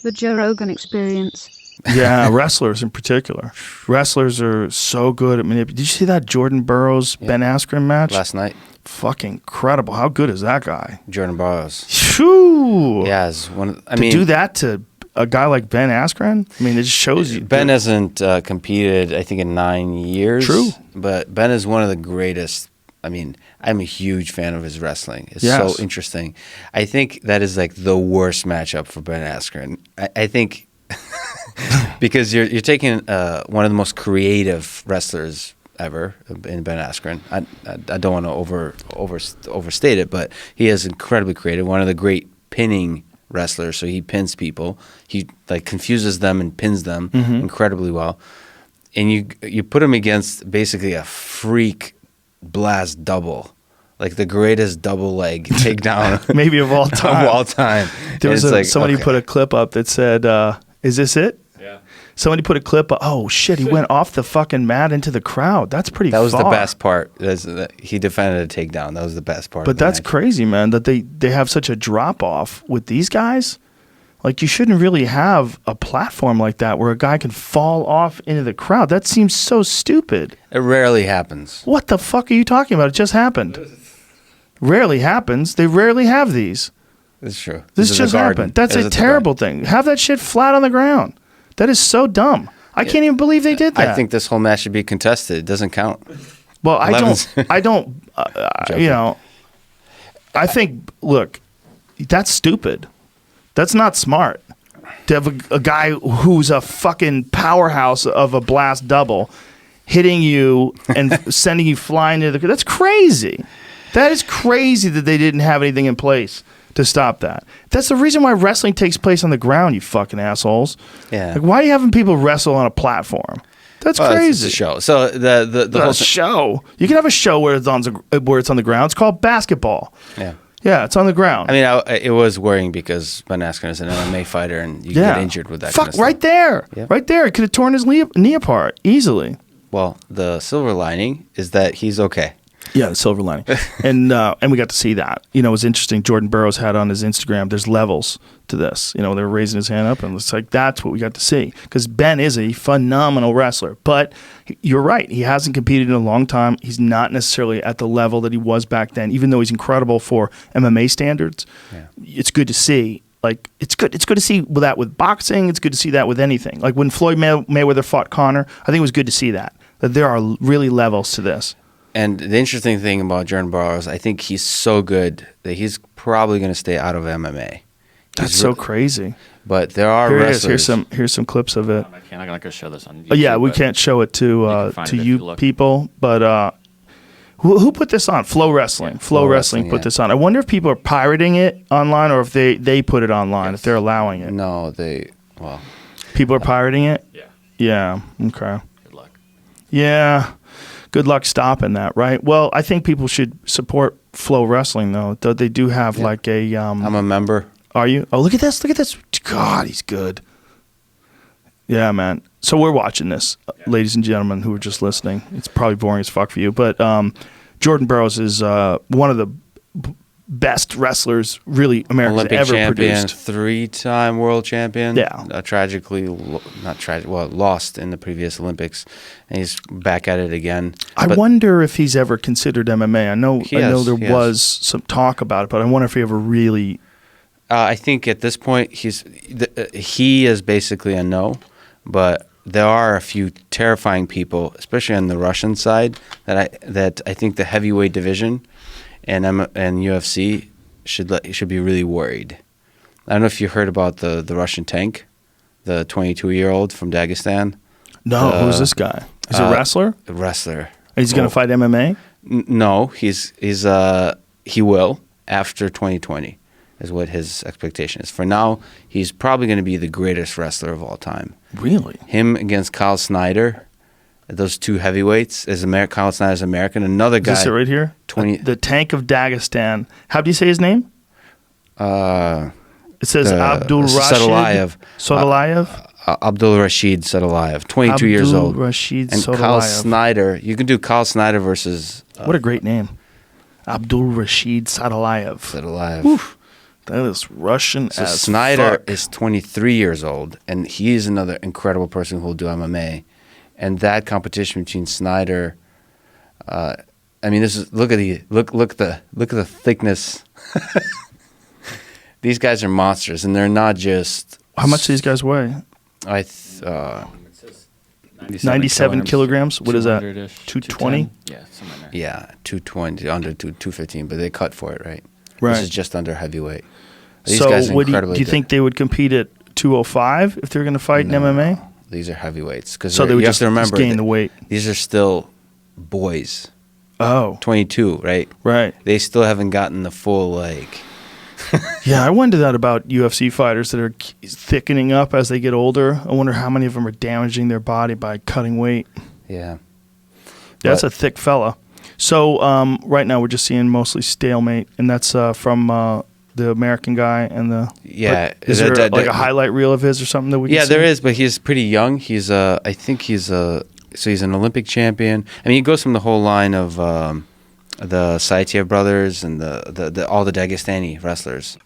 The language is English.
The Joe Rogan Experience. Yeah, wrestlers in particular. Wrestlers are so good at manipulating. Did you see that Jordan Burroughs Ben Askren match last night? Fucking incredible! How good is that guy? Jordan Burroughs. Shoo! Yeah, to do that to a guy like Ben Askren. I mean, it just shows you. Ben hasn't competed, I think, in 9 years. True, but Ben is one of the greatest. I mean, I'm a huge fan of his wrestling. It's so interesting. I think that is like the worst matchup for Ben Askren. I think. Because you're taking one of the most creative wrestlers ever in Ben Askren. I don't want to overstate it, but he is incredibly creative. One of the great pinning wrestlers. So he pins people. He like confuses them and pins them incredibly well. And you put him against basically a freak blast double. Like the greatest double leg takedown maybe of all time. Of all time. There was somebody put a clip up that said, "Is this it?" Yeah. Somebody put a clip up. Oh shit! He went off the fucking mat into the crowd. That's pretty. That was far. the best part. He defended a takedown. That was the best part. But that's crazy, man. That they have such a drop off with these guys. Like you shouldn't really have a platform like that where a guy can fall off into the crowd. That seems so stupid. It rarely happens. What the fuck are you talking about? It just happened. Rarely happens. They rarely have these. It's true. This just happened. That's a terrible thing. Have that shit flat on the ground. That is so dumb. I can't even believe they did that. I think this whole match should be contested. It doesn't count. Well, I don't. You know, I think. Look, that's stupid. That's not smart. To have a guy who's a fucking powerhouse of a blast double hitting you and sending you flying into the. That's crazy. That is crazy that they didn't have anything in place to stop that. That's the reason why wrestling takes place on the ground, you fucking assholes. Yeah. Like, why are you having people wrestle on a platform? That's crazy. It's a show. So the whole show. You can have a show where it's on the ground. It's called basketball. Yeah. Yeah, it's on the ground. I mean, it was worrying because Ben Askren is an MMA fighter, and you get injured with that. Fuck, kind of stuff. right there. Yep. Right there. It could have torn his knee apart easily. Well, the silver lining is that he's okay. Yeah, the silver lining. and we got to see that. You know, it was interesting. Jordan Burroughs had on his Instagram, there's levels to this. You know, they were raising his hand up, and it's like, that's what we got to see. Because Ben is a phenomenal wrestler. But you're right. He hasn't competed in a long time. He's not necessarily at the level that he was back then, even though he's incredible for MMA standards. Yeah. It's good to see. Like, it's good to see that with boxing. It's good to see that with anything. Like when Floyd Mayweather fought Conor, I think it was good to see that there are really levels to this. And the interesting thing about Jordan Burroughs, I think he's so good that he's probably going to stay out of MMA. That's so crazy. But there are wrestlers. Here's some clips of it. I'm not going to show this on YouTube. Yeah, we can't show it to you people. But who put this on? Flow Wrestling. Flow Wrestling put this on. I wonder if people are pirating it online or if they put it online, if they're allowing it. No, people are pirating it? Yeah. Yeah, okay. Good luck. Yeah. Good luck stopping that, right? Well, I think people should support Flow Wrestling, though. They do have like a... I'm a member. Are you? Oh, look at this. Look at this. God, he's good. Yeah, man. So we're watching this, ladies and gentlemen who are just listening. It's probably boring as fuck for you. But Jordan Burroughs is one of the best wrestlers, really, America's Olympic ever champion, produced. 3-time world champion. Yeah. Lost in the previous Olympics. And he's back at it again. I wonder if he's ever considered MMA. I know there was some talk about it, but I wonder if he ever really... I think at this point, he is basically a no. But there are a few terrifying people, especially on the Russian side, that I think the heavyweight division and UFC should be really worried. I don't know if you heard about the Russian tank, the 22-year-old from Dagestan. No, who's this guy? He's a wrestler? A wrestler. He's going to fight MMA? No, he will after 2020 is what his expectation is. For now, he's probably going to be the greatest wrestler of all time. Really? Him against Kyle Snyder. Those two heavyweights, Kyle Snyder's American. Another guy. Is this it right here? The Tank of Dagestan. How do you say his name? It says Abdul Rashid Sadalayev. Abdul Rashid Sadalayev, 22 years old. Abdul Rashid and Sadalayev. Kyle Snyder. You can do Kyle Snyder versus. What a great name. Abdul Rashid Sadalayev. Sadalayev. Oof. That is Russian So as Snyder fuck. is 23 years old, and he's another incredible person who will do MMA. And that competition between Snyder, I mean, this is look at the thickness. These guys are monsters, and they're not just. How much do these guys weigh? 97 kilograms. What is that? 220? Yeah, something like that. Yeah, 220 under 215, but they cut for it, right? Right. This is just under heavyweight. These So guys are do incredibly you think they would compete at 205 if they were going to fight in MMA? These are heavyweights. Because So they would you just have to remember gain the weight. These are still boys. Oh, 22, right? right. They still haven't gotten the full, like... Yeah, I wonder that about UFC fighters that are thickening up as they get older. I wonder how many of them are damaging their body by cutting weight. Yeah. That's But- a thick fella. So right now we're just seeing mostly stalemate, and that's from the American guy and the. Yeah. Like, is there like a highlight reel of his or something that we? Can Yeah, see? there is, but he's pretty young. He's I think he's so he's an Olympic champion. I mean, he goes from the whole line of the Saitiev brothers and the all the Dagestani wrestlers.